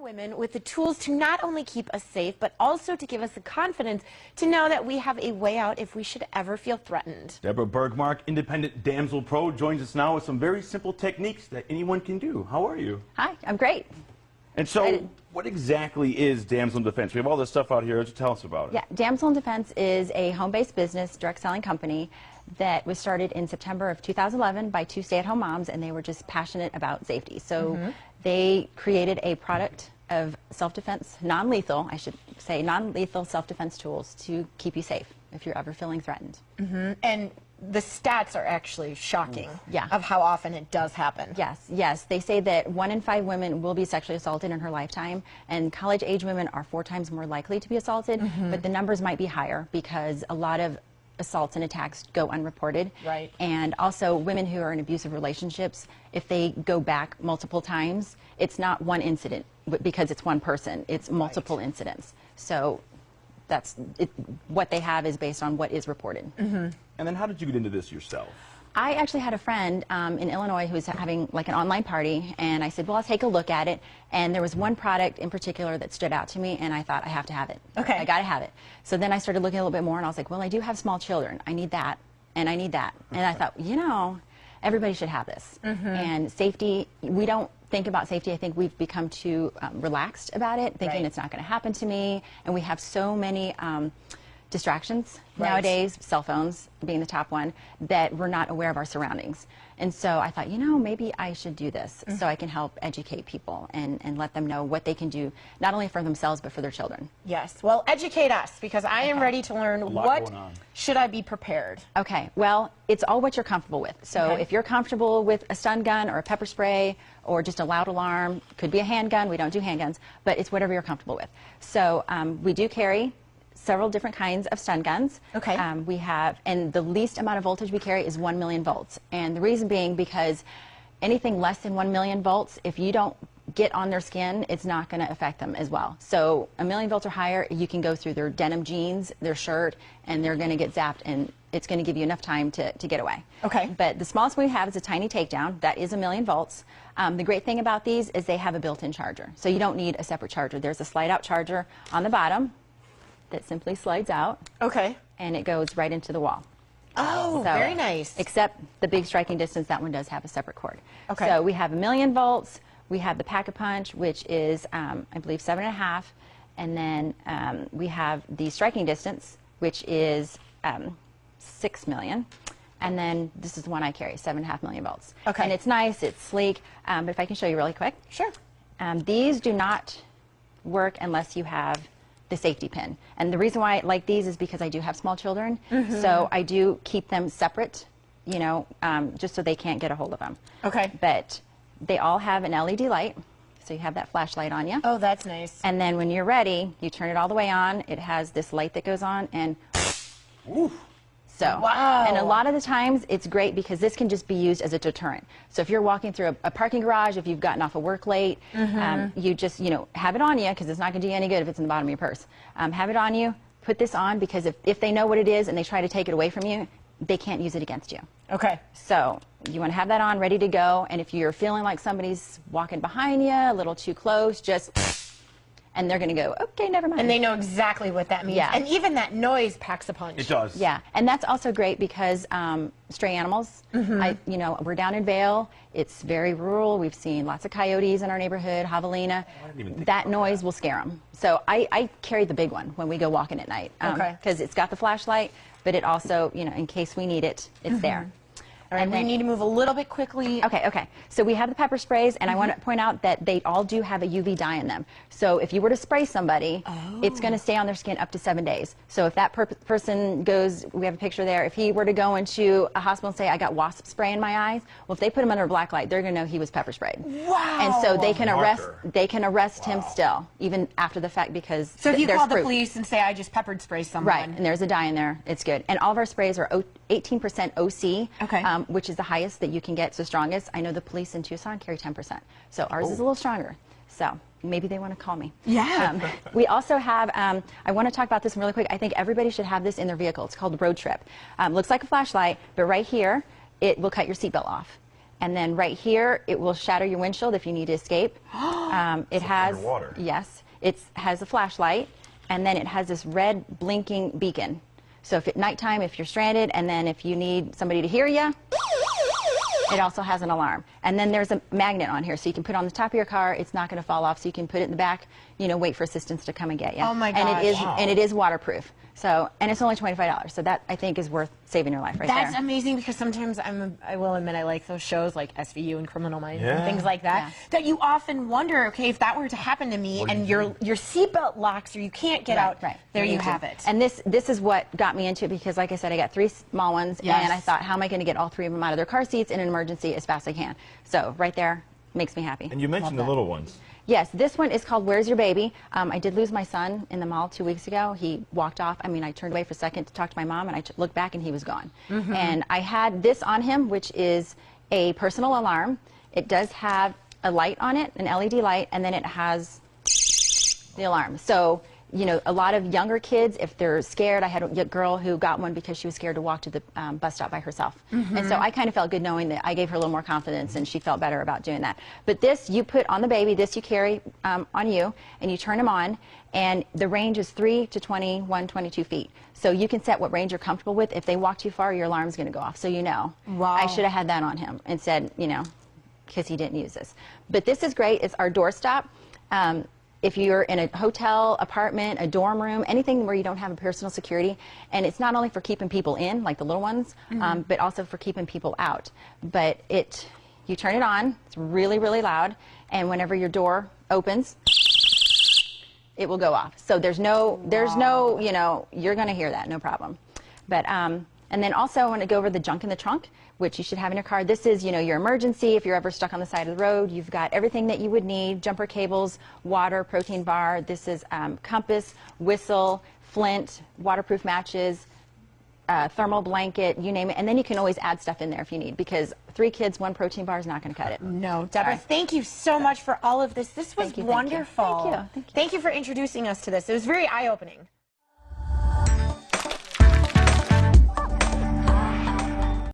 Women with the tools to not only keep us safe, but also to give us the confidence to know that we have a way out if we should ever feel threatened. Deborah Bergmark, independent Damsel Pro, joins us now with some very simple techniques that anyone can do. How are you? Hi, I'm great. And so, what exactly is Damsel in Defense? We have all this stuff out here. Just tell us about it. Yeah, Damsel in Defense is a home-based business, direct selling company that was started in September of 2011 by two stay-at-home moms, and they were just passionate about safety. So they created a product of self-defense, non-lethal, I should say, non-lethal self-defense tools to keep you safe if you're ever feeling threatened. And the stats are actually shocking of how often it does happen. Yes, yes. They say that 1 in 5 women will be sexually assaulted in her lifetime, and college-age women are 4 times more likely to be assaulted, but the numbers might be higher because a lot of assaults and attacks go unreported. Right. And also women who are in abusive relationships, if they go back multiple times, it's not one incident because it's one person, it's multiple incidents. So that's what they have is based on what is reported. And then how did you get into this yourself? I actually had a friend in Illinois who was having like an online party, and I said, well, I'll take a look at it. And there was one product in particular that stood out to me, and I thought, I have to have it. Okay. I got to have it. So then I started looking a little bit more, and I was like, well, I do have small children. I need that, and I need that. And I thought, you know, everybody should have this. And safety, we don't think about safety. I think we've become too relaxed about it, thinking it's not going to happen to me. And we have so many distractions nowadays, cell phones being the top one, that we're not aware of our surroundings. And so I thought, you know, maybe I should do this so I can help educate people and let them know what they can do, not only for themselves, but for their children. Yes. Well, educate us, because I am ready to learn what should I be prepared. Okay. Well, it's all what you're comfortable with. So if you're comfortable with a stun gun or a pepper spray or just a loud alarm, could be a handgun. We don't do handguns, but it's whatever you're comfortable with. So we do carry several different kinds of stun guns. We have, and the least amount of voltage we carry is 1 million volts. And the reason being because anything less than 1 million volts, if you don't get on their skin, it's not going to affect them as well. So 1 million volts or higher, you can go through their denim jeans, their shirt, and they're going to get zapped, and it's going to give you enough time to get away. But the smallest we have is a tiny takedown. That is 1 million volts. The great thing about these is they have a built-in charger. So you don't need a separate charger. There's a slide-out charger on the bottom that simply slides out, and it goes right into the wall. Oh, so, very nice. Except the big striking distance, that one does have a separate cord. So we have 1 million volts. We have the Pack-a-Punch, which is, I believe, 7.5, and then we have the striking distance, which is 6 million. And then this is the one I carry, 7.5 million volts. And it's nice, it's sleek, but if I can show you really quick. Sure. These do not work unless you have the safety pin. And the reason why I like these is because I do have small children, so I do keep them separate, you know, just so they can't get a hold of them. But they all have an LED light, so you have that flashlight on you. Oh, that's nice. And then when you're ready, you turn it all the way on. It has this light that goes on, and so, and a lot of the times it's great because this can just be used as a deterrent. So if you're walking through a parking garage, if you've gotten off of work late, you just, you know, have it on you, because it's not going to do you any good if it's in the bottom of your purse. Have it on you, put this on, because if they know what it is and they try to take it away from you, they can't use it against you. So you want to have that on, ready to go, and if you're feeling like somebody's walking behind you, a little too close, just... and they're going to go, okay, never mind. And they know exactly what that means. And even that noise packs a punch. It does. Yeah, and that's also great because stray animals, you know, we're down in Vail. It's very rural. We've seen lots of coyotes in our neighborhood, javelina. That noise will scare them. So I carry the big one when we go walking at night because it's got the flashlight, but it also, you know, in case we need it, it's there. All right, we need to move a little bit quickly. Okay. So we have the pepper sprays, and I want to point out that they all do have a UV dye in them. So if you were to spray somebody, it's going to stay on their skin up to 7 days. So if that person goes, we have a picture there, if he were to go into a hospital and say, I got wasp spray in my eyes, well, if they put him under a black light, they're going to know he was pepper sprayed. Wow! And so they can arrest him still, even after the fact, because so if you call the police and say, I just peppered spray someone. Right, and there's a dye in there, it's good. And all of our sprays are 18% OC, which is the highest that you can get, so strongest. I know the police in Tucson carry 10%, so ours is a little stronger. So maybe they want to call me. We also have, I want to talk about this really quick. I think everybody should have this in their vehicle. It's called Road Trip. Looks like a flashlight, but right here, it will cut your seatbelt off. And then right here, it will shatter your windshield if you need to escape. It has, underwater. yes, it has a flashlight, and then it has this red blinking beacon. So if at nighttime, if you're stranded, and then if you need somebody to hear you, it also has an alarm. And then there's a magnet on here, so you can put it on the top of your car. It's not going to fall off, so you can put it in the back, you know, wait for assistance to come and get you. Oh my And it is, gosh. and it is waterproof. So, and it's only $25. So that, I think, is worth saving your life right there. That's amazing, because sometimes I will admit I like those shows like SVU and Criminal Minds and Yeah. things like that. Yeah. That you often wonder, okay, if that were to happen to me What do and you your seatbelt locks or you can't get out, Right. there you Me too. have it. And this is what got me into it, because, like I said, I got 3 small ones, Yes. and I thought, how am I going to get all 3 of them out of their car seats in an emergency as fast as I can? So right there makes me happy. And you mentioned the little ones. Yes, this one is called Where's Your Baby? I did lose my son in the mall 2 weeks ago. He walked off. I mean, I turned away for a second to talk to my mom, and I looked back, and he was gone. And I had this on him, which is a personal alarm. It does have a light on it, an LED light, and then it has the alarm. So, you know, a lot of younger kids, if they're scared, I had a girl who got one because she was scared to walk to the bus stop by herself. And so I kind of felt good knowing that I gave her a little more confidence, and she felt better about doing that. But this you put on the baby, this you carry on you, and you turn them on, and the range is 3 to 21, 22 feet. So you can set what range you're comfortable with. If they walk too far, your alarm's going to go off, so you know. Wow. I should have had that on him and said, you know, because he didn't use this. But this is great. It's our doorstop. If you're in a hotel, apartment, a dorm room, anything where you don't have a personal security, and it's not only for keeping people in, like the little ones, but also for keeping people out. But you turn it on, it's really, really loud, and whenever your door opens, it will go off. So there's no, you know, you're going to hear that, no problem. But, and then also I want to go over the junk in the trunk, which you should have in your car. This is, you know, your emergency. If you're ever stuck on the side of the road, you've got everything that you would need: jumper cables, water, protein bar. This is compass, whistle, flint, waterproof matches, thermal blanket, you name it. And then you can always add stuff in there if you need, because 3 kids, 1 protein bar is not going to cut it. No, Deborah, Sorry. thank you so much for all of this. This was Thank you, thank you. wonderful. Thank you, thank you. Thank you for introducing us to this. It was very eye-opening.